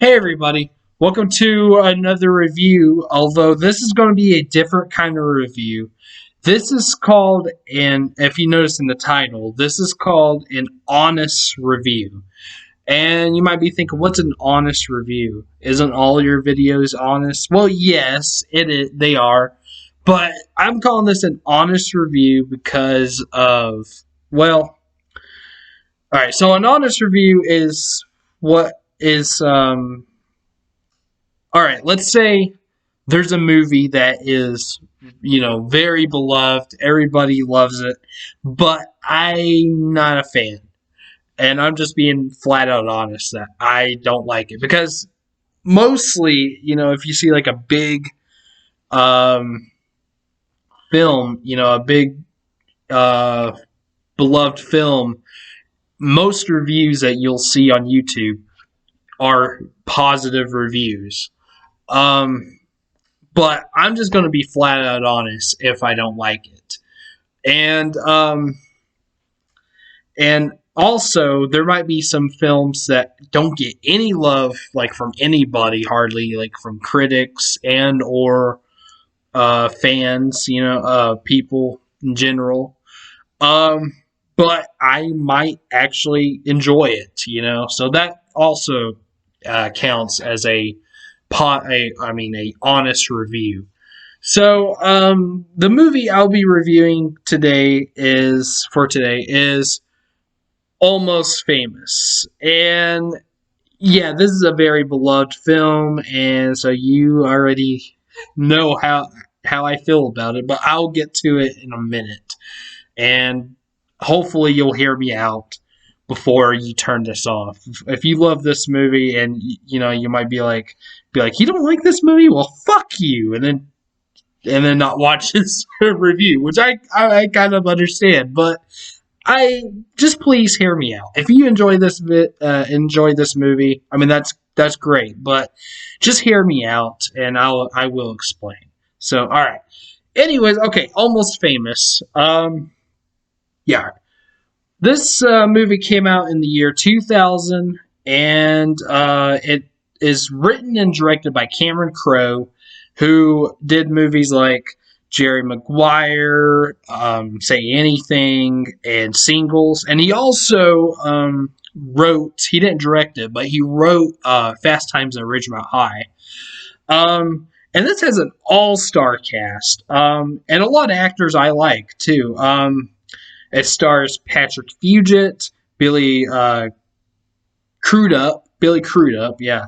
Hey everybody, welcome to another review, although this is going to be a different kind of review. This is called, and if you notice in the title, this is called an honest review. And you might be thinking, what's an honest review? Isn't all your videos honest? Well, yes, they are. But I'm calling this an honest review because of, well, alright, so an honest review is what is, all right, let's say there's a movie that is, very beloved. Everybody loves it, but I'm not a fan. And I'm just being flat out honest that I don't like it because mostly, if you see like a big um, film, a big beloved film, most reviews that you'll see on YouTube are positive reviews. Um, but I'm just going to be flat out honest if I don't like it. And also there might be some films that don't get any love like from anybody hardly, like from critics and or fans, people in general. But I might actually enjoy it, So that also counts as a honest review. So, the movie I'll be reviewing today is Almost Famous. And yeah, this is a very beloved film, and so you already know how I feel about it, but I'll get to it in a minute. And hopefully you'll hear me out before you turn this off. If you love this movie and you might be like, you don't like this movie? Well, fuck you, and then not watch this review, which I kind of understand, but I just please hear me out. If you enjoy this movie, I mean that's great, but just hear me out and I will explain. So, all right. Anyways, okay, Almost Famous. Yeah. This movie came out in the year 2000, and it is written and directed by Cameron Crowe, who did movies like Jerry Maguire, Say Anything, and Singles. And he also he didn't direct it, but he wrote Fast Times at Ridgemont High. And this has an all-star cast, and a lot of actors I like, too. It stars Patrick Fugit, Billy Crudup, yeah.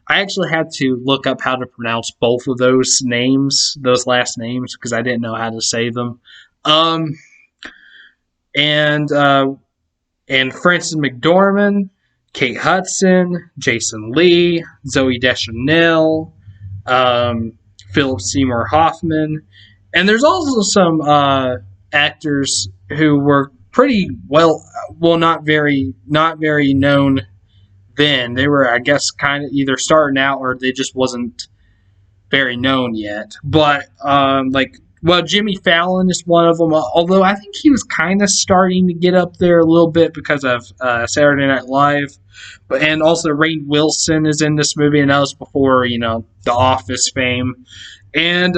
I actually had to look up how to pronounce both of those last names, because I didn't know how to say them. And Frances McDormand, Kate Hudson, Jason Lee, Zooey Deschanel, Philip Seymour Hoffman, and there's also some actors who were pretty not very known then. They were, I guess, kind of either starting out or they just wasn't very known yet. But Jimmy Fallon is one of them. Although I think he was kind of starting to get up there a little bit because of Saturday Night Live. And also Rainn Wilson is in this movie, and that was before The Office fame. And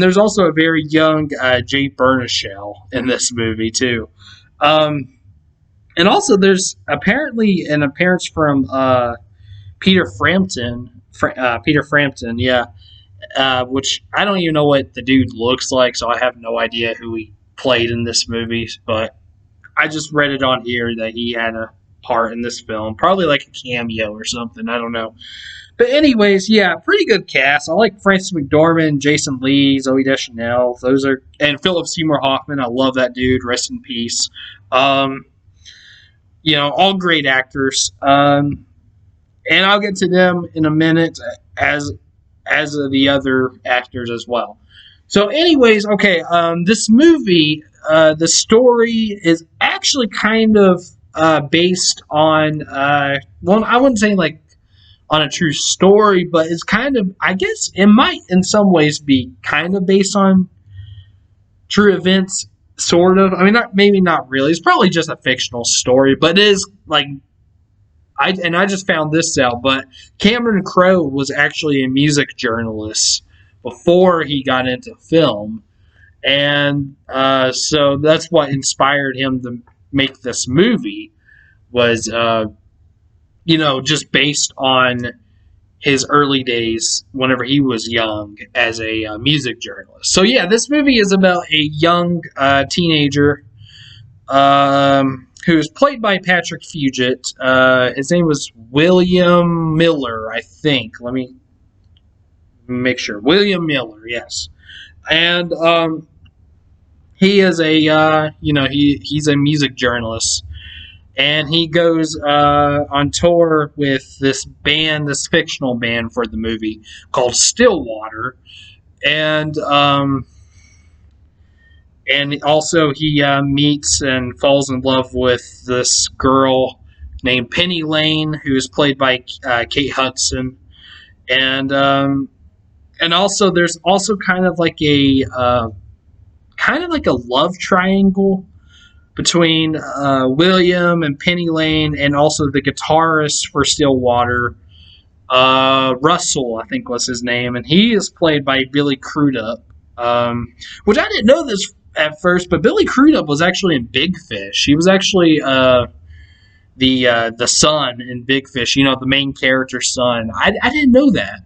there's also a very young Jay Bernashell in this movie too. And also there's apparently an appearance from Peter Frampton. Peter Frampton, yeah. Which I don't even know what the dude looks like, so I have no idea who he played in this movie. But I just read it on here that he had a part in this film, probably like a cameo or something. I don't know. But anyways, yeah, pretty good cast. I like Frances McDormand, Jason Lee, Zooey Deschanel. And Philip Seymour Hoffman. I love that dude. Rest in peace. All great actors. And I'll get to them in a minute as the other actors as well. So anyways, okay, this movie, the story is actually kind of based on, I wouldn't say like on a true story, but it's kind of, I guess it might in some ways be kind of based on true events, sort of. I mean, maybe not really. It's probably just a fictional story, but it is like, I just found this out, but Cameron Crowe was actually a music journalist before he got into film, and so that's what inspired him to make this movie. Was just based on his early days whenever he was young as a music journalist. So yeah, this movie is about a young teenager who is played by Patrick Fugit. His name was William Miller, I think. Let me make sure. William Miller, yes. And he is he's a music journalist, and he goes on tour with this band, this fictional band for the movie called Stillwater, and also he meets and falls in love with this girl named Penny Lane, who is played by Kate Hudson, and also there's also kind of like a love triangle between William and Penny Lane, and also the guitarist for Stillwater, Russell, I think was his name, and he is played by Billy Crudup, which I didn't know this at first, but Billy Crudup was actually in Big Fish. He was actually the son in Big Fish, the main character's son. I didn't know that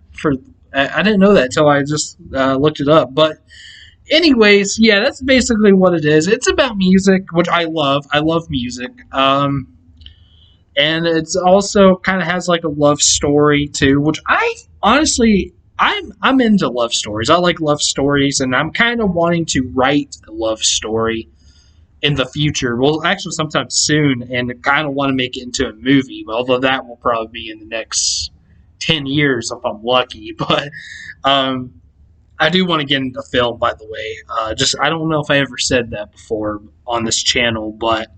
I didn't know that until I just looked it up, but. Anyways, yeah, that's basically what it is. It's about music, which I love. I love music. And it's also kind of has like a love story too, which I honestly I'm into love stories. I like love stories, and I'm kind of wanting to write a love story in the future. Well, actually sometime soon, and kind of want to make it into a movie, although that will probably be in the next 10 years if I'm lucky, but I do want to get into film, by the way. I don't know if I ever said that before on this channel, but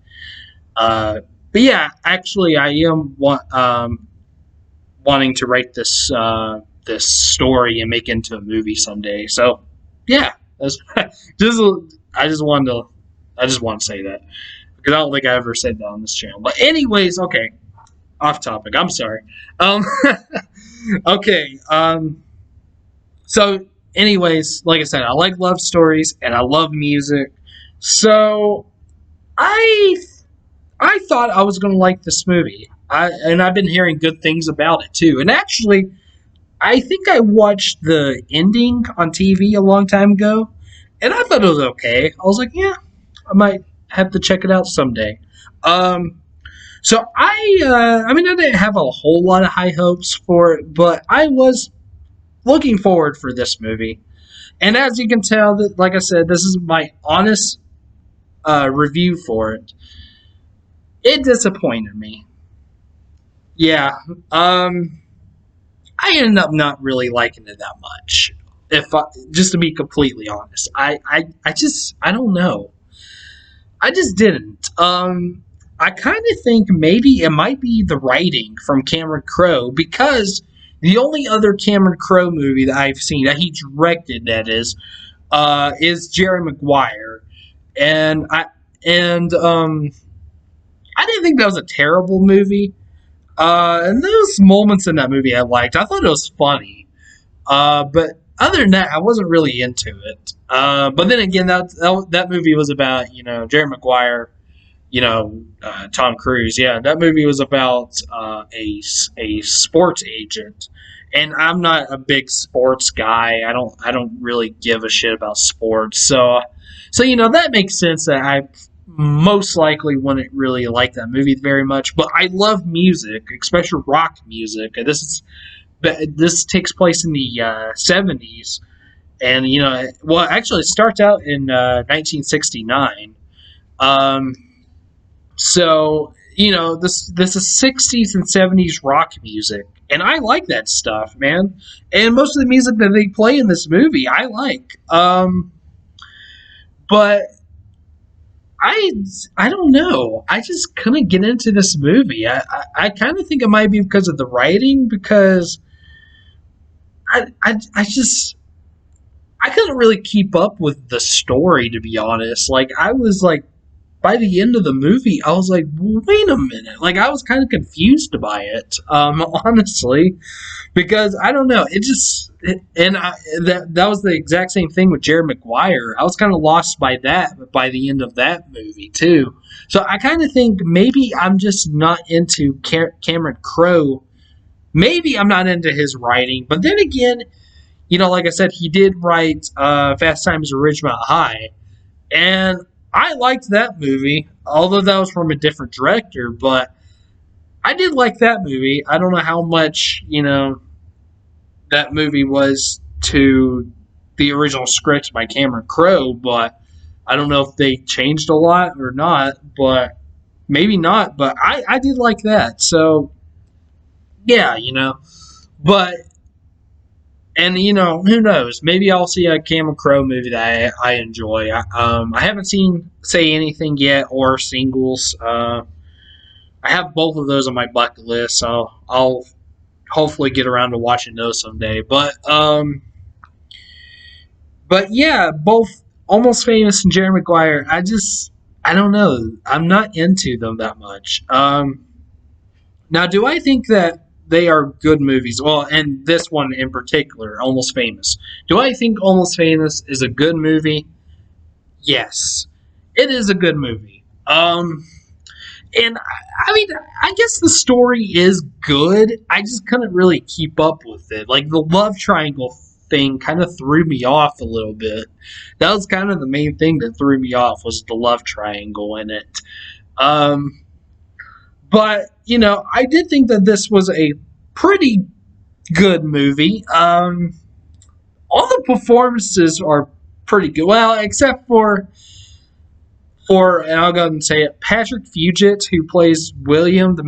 yeah, actually, I am wanting to write this story and make it into a movie someday. So yeah, that's I just wanted to say that because I don't think I ever said that on this channel. But anyways, okay, off topic. I'm sorry. Okay. So. Anyways, like I said, I like love stories and I love music. So I thought I was going to like this movie. I've been hearing good things about it too. And actually, I think I watched the ending on TV a long time ago, and I thought it was okay. I was like, yeah, I might have to check it out someday. So I didn't have a whole lot of high hopes for it, but I was looking forward for this movie. And as you can tell, that like I said, this is my honest review for it. It disappointed me. Yeah, I ended up not really liking it that much. Just to be completely honest, I don't know. I just didn't. I kind of think maybe it might be the writing from Cameron Crowe, because the only other Cameron Crowe movie that I've seen that he directed, that is Jerry Maguire, and I didn't think that was a terrible movie. And those moments in that movie I liked. I thought it was funny, but other than that, I wasn't really into it. But then again, that movie was about Jerry Maguire. Tom Cruise. Yeah, that movie was about a sports agent, and I'm not a big sports guy. I don't really give a shit about sports. So that makes sense that I most likely wouldn't really like that movie very much. But I love music, especially rock music. This takes place in the 70s, and actually it starts out in 1969. So, this is 60s and 70s rock music, and I like that stuff, man. And most of the music that they play in this movie, I like. But I don't know. I just couldn't get into this movie. I kind of think it might be because of the writing, because I couldn't really keep up with the story, to be honest. Like, I was like, by the end of the movie, I was like, wait a minute. Like, I was kind of confused by it, honestly, because I don't know. It just, that was the exact same thing with Jerry Maguire. I was kind of lost by that by the end of that movie, too. So I kind of think maybe I'm just not into Cameron Crowe. Maybe I'm not into his writing, but then again, like I said, he did write Fast Times at Ridgemont High, and I liked that movie, although that was from a different director, but I did like that movie. I don't know how much, that movie was to the original script by Cameron Crowe, but I don't know if they changed a lot or not, but maybe not, but I did like that. So, yeah, but and who knows? Maybe I'll see a Cameron Crowe movie that I enjoy. I haven't seen Say Anything yet or Singles. I have both of those on my bucket list, so I'll hopefully get around to watching those someday. But yeah, both Almost Famous and Jerry Maguire. I don't know. I'm not into them that much. Now, do I think that they are good movies? Well, and this one in particular, Almost Famous. Do I think Almost Famous is a good movie? Yes, it is a good movie. And I mean, I guess the story is good. I just couldn't really keep up with it. Like the love triangle thing kind of threw me off a little bit. That was kind of the main thing that threw me off was the love triangle in it. Um, but I did think that this was a pretty good movie. All the performances are pretty good. Well, except for and I'll go ahead and say it, Patrick Fugit, who plays William, the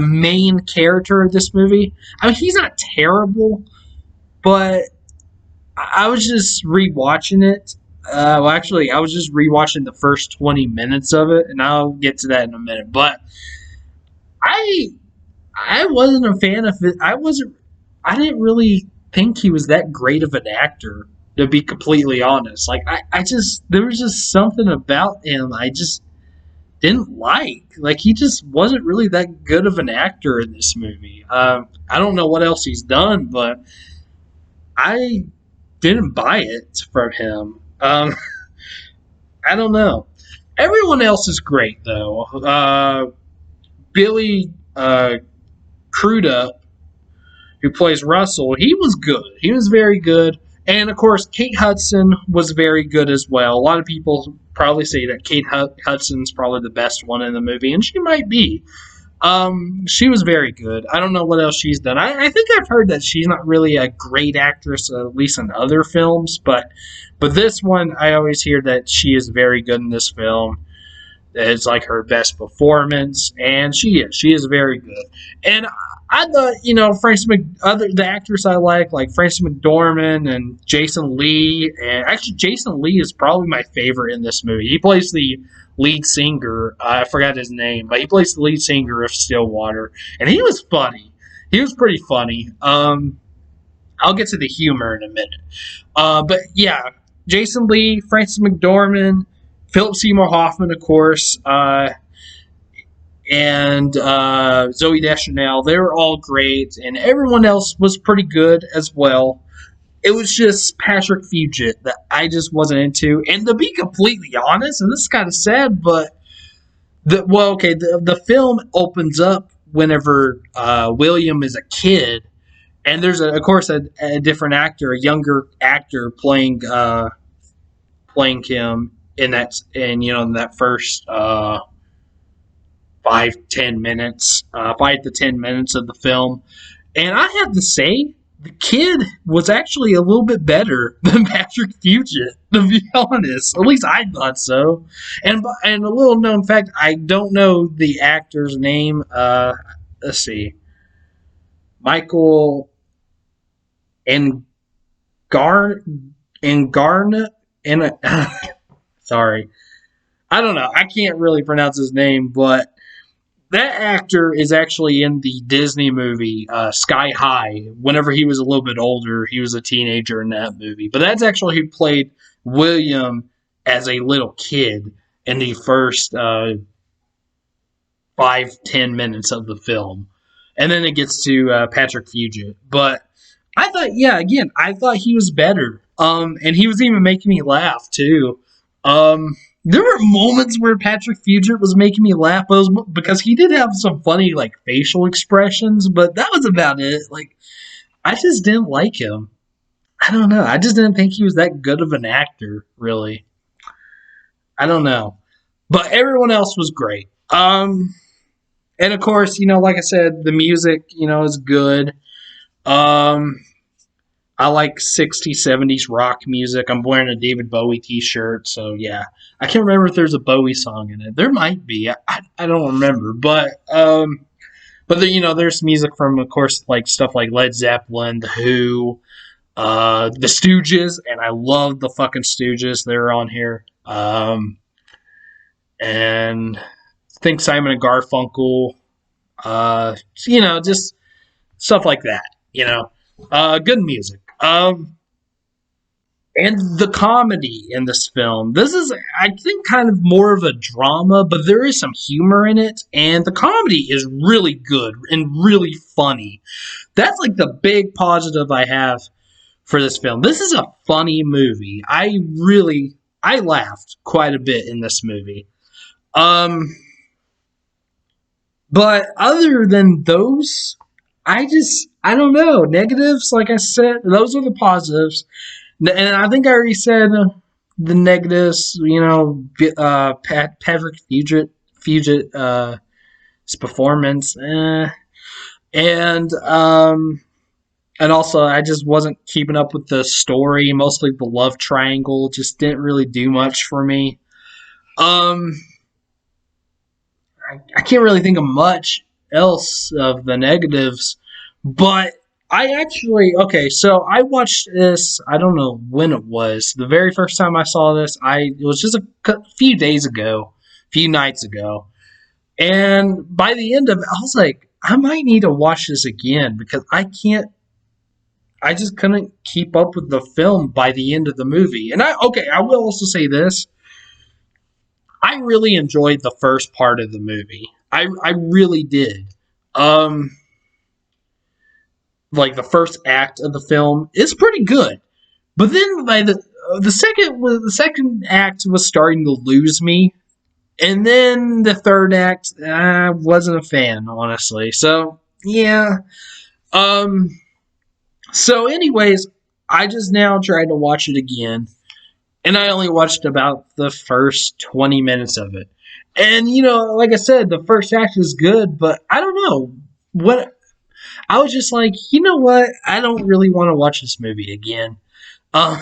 main character of this movie. I mean, he's not terrible, but I was just rewatching it. Well, actually, I was just rewatching the first 20 minutes of it, and I'll get to that in a minute. But I I wasn't a fan of it. I didn't really think he was that great of an actor, to be completely honest. Like I just there was just something about him I just didn't like. Like he just wasn't really that good of an actor in this movie. I don't know what else he's done, but I didn't buy it from him. I don't know. Everyone else is great though. Billy Crudup, who plays Russell, he was good. He was very good. And of course, Kate Hudson was very good as well. A lot of people probably say that Kate Hudson's probably the best one in the movie, and she might be. She was very good. I don't know what else she's done. I think I've heard that she's not really a great actress, at least in other films, but this one, I always hear that she is very good in this film. It's like her best performance, and she is very good. And I thought, the actors I like Frances McDormand and Jason Lee, and actually Jason Lee is probably my favorite in this movie. He plays the lead singer. I forgot his name, but he plays the lead singer of Stillwater, and he was funny. He was pretty funny. I'll get to the humor in a minute. But yeah, Jason Lee, Frances McDormand, Philip Seymour Hoffman, of course, and Zoe Deschanel. They were all great, and everyone else was pretty good as well. It was just Patrick Fugit that I just wasn't into. And to be completely honest, and this is kind of sad, but the film opens up whenever William is a kid, and there's of course a different actor, a younger actor playing him in that first 5 to 10 minutes of the film. And I have to say, the kid was actually a little bit better than Patrick Fugit, to be honest. At least I thought so. And a little known fact, I don't know the actor's name. Let's see. Michael Engarna. Sorry. I don't know. I can't really pronounce his name, but that actor is actually in the Disney movie Sky High. Whenever he was a little bit older, he was a teenager in that movie. But that's actually who played William as a little kid. in the first 5-10 minutes of the film, and then it gets to Patrick Fugit. But I thought, yeah, again, I thought he was better. And he was even making me laugh too. There were moments where Patrick Fugit was making me laugh, but it was because he did have some funny like facial expressions, but that was about it. Like I just didn't like him. I don't know. I just didn't think he was that good of an actor, really. I don't know. But everyone else was great. And of course, like I said, the music, is good. Um, I like 60s, 70s rock music. I'm wearing a David Bowie t-shirt, so yeah. I can't remember if there's a Bowie song in it. There might be. I don't remember, but there's music from, of course, like stuff like Led Zeppelin, The Who, The Stooges, and I love the fucking Stooges. They're on here. And I think Simon and Garfunkel. Just stuff like that. Good music. And the comedy in this film. This is, I think, kind of more of a drama, but there is some humor in it, and the comedy is really good and really funny. That's like the big positive I have for this film. This is a funny movie. I laughed quite a bit in this movie. But other than those, I don't know. Negatives, like I said, those are the positives. And I think I already said the negatives, Patrick Fugit's performance. And also I just wasn't keeping up with the story. Mostly the love triangle just didn't really do much for me. I can't really think of much else of the negatives, but so I watched this, I don't know when it was. The very first time I saw this, it was just a few days ago, a few nights ago. And by the end of it, I was like, I might need to watch this again because I just couldn't keep up with the film by the end of the movie. And I will also say this. I really enjoyed the first part of the movie. I really did. Like the first act of the film is pretty good, but then by the second act was starting to lose me, and then the third act I wasn't a fan, honestly. So yeah. So anyways, I just now tried to watch it again, and I only watched about the first 20 minutes of it. And like I said, the first act is good, but I don't know what. I was just like, you know what? I don't really want to watch this movie again. Uh,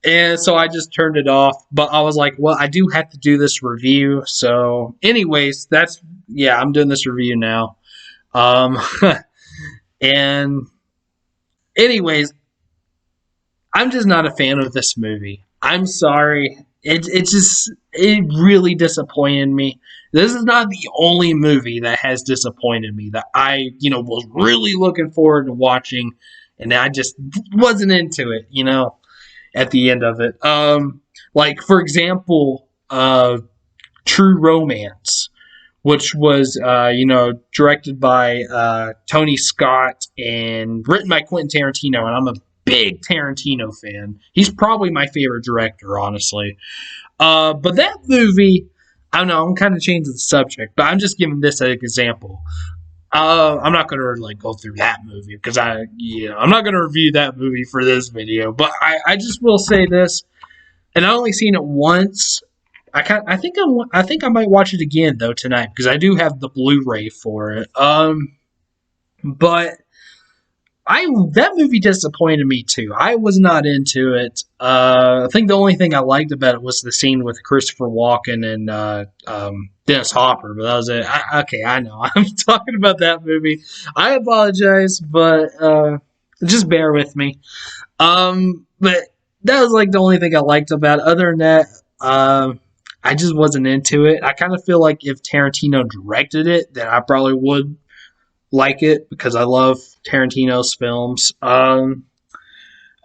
and so I just turned it off. But I was like, well, I do have to do this review. So, anyways, I'm doing this review now. And, anyways, I'm just not a fan of this movie. I'm sorry. It really disappointed me. This is not the only movie that has disappointed me that I, was really looking forward to watching, and I just wasn't into it, at the end of it. Like for example, True Romance, which was, directed by Tony Scott and written by Quentin Tarantino, and I'm a big Tarantino fan. He's probably my favorite director, honestly. But that movie, I don't know, I'm kind of changing the subject, but I'm just giving this an example. I'm not going to go through that movie because I'm not going to review that movie for this video, but I just will say this, and I only seen it once. I think I might watch it again though tonight because I do have the Blu-ray for it. But that movie disappointed me too. I was not into it. I think the only thing I liked about it was the scene with Christopher Walken and Dennis Hopper, but that was it. I know I'm talking about that movie. I apologize, but just bear with me. But that was the only thing I liked about it. Other than that, I just wasn't into it. I kind of feel like if Tarantino directed it, then I probably would like it because I love Tarantino's films. All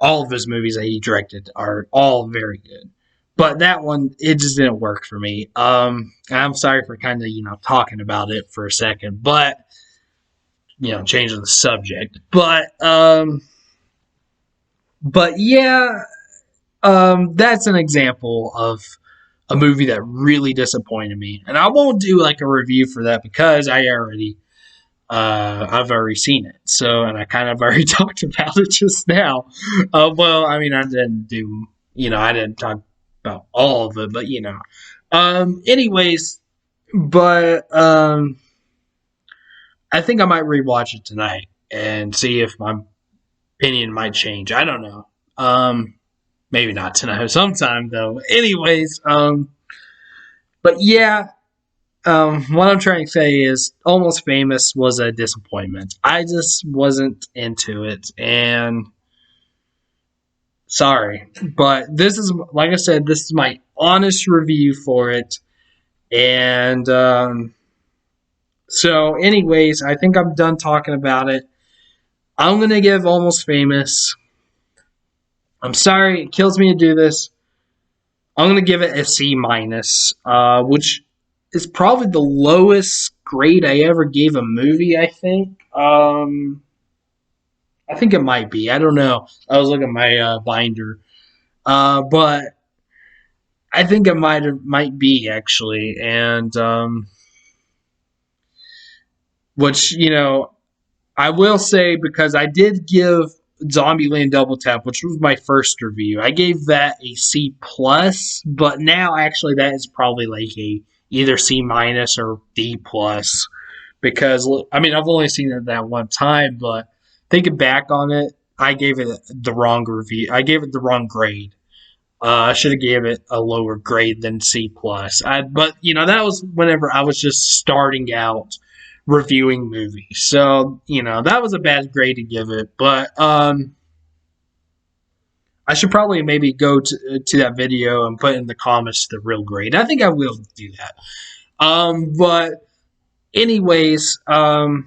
of his movies that he directed are all very good. But that one, it just didn't work for me. I'm sorry for kind of, talking about it for a second, but, changing the subject. But yeah, that's an example of a movie that really disappointed me. And I won't do like a review for that because I've already seen it. So, and I kind of already talked about it just now. Well, I mean, I didn't talk about all of it, but anyways, but I think I might rewatch it tonight and see if my opinion might change. I don't know. Maybe not tonight, sometime though. Anyways, but yeah, what I'm trying to say is Almost Famous was a disappointment. I just wasn't into it, and sorry. But this is, like I said, this is my honest review for it. And so, anyways, I think I'm done talking about it. I'm going to give Almost Famous. I'm sorry, it kills me to do this. I'm going to give it a C minus, which is probably the lowest grade I ever gave a movie, I think. I think it might be. I don't know. I was looking at my binder. But I think it might be, actually. And, which, I will say, because I did give Zombieland Double Tap, which was my first review, I gave that a C plus, but now actually that is probably like a either C minus or D plus, because I mean I've only seen it that one time, but thinking back on it, I gave it the wrong review. I gave it the wrong grade. I should have gave it a lower grade than C plus. But that was whenever I was just starting out reviewing movies. So, that was a bad grade to give it. But I should probably maybe go to that video and put in the comments the real grade. I think I will do that. But anyways, so,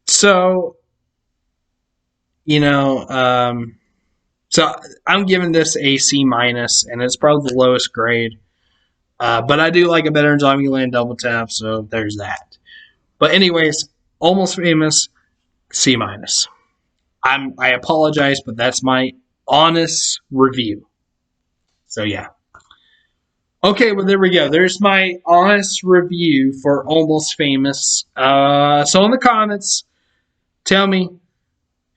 so I'm giving this a C minus, and it's probably the lowest grade. But I do like it better than Zombieland Double Tap, so there's that. But anyways, Almost Famous, C minus. I apologize, but that's my honest review. So yeah. Okay, well there we go. There's my honest review for Almost Famous. So in the comments, tell me,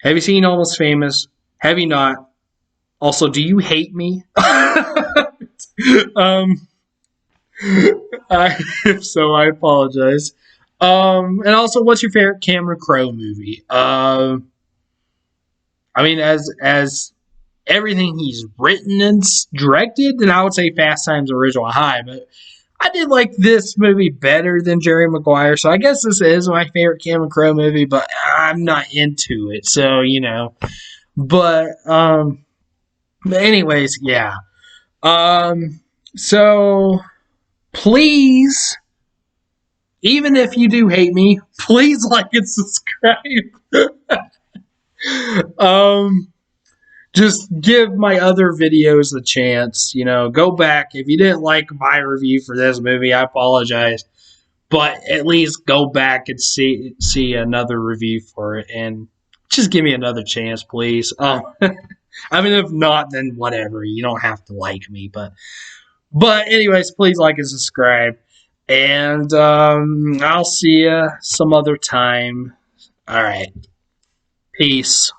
have you seen Almost Famous? Have you not? Also, do you hate me? If so, I apologize. And also, what's your favorite Cameron Crowe movie? I mean, as everything he's written and directed, then I would say Fast Times at Ridgemont High. But I did like this movie better than Jerry Maguire, so I guess this is my favorite Cameron Crowe movie. But I'm not into it, so But anyways, yeah. So please, even if you do hate me, please like and subscribe. Just give my other videos a chance. Go back. If you didn't like my review for this movie, I apologize. But at least go back and see another review for it, and just give me another chance, please. I mean, if not, then whatever. You don't have to like me, but anyways, please like and subscribe, and I'll see you some other time. All right, peace.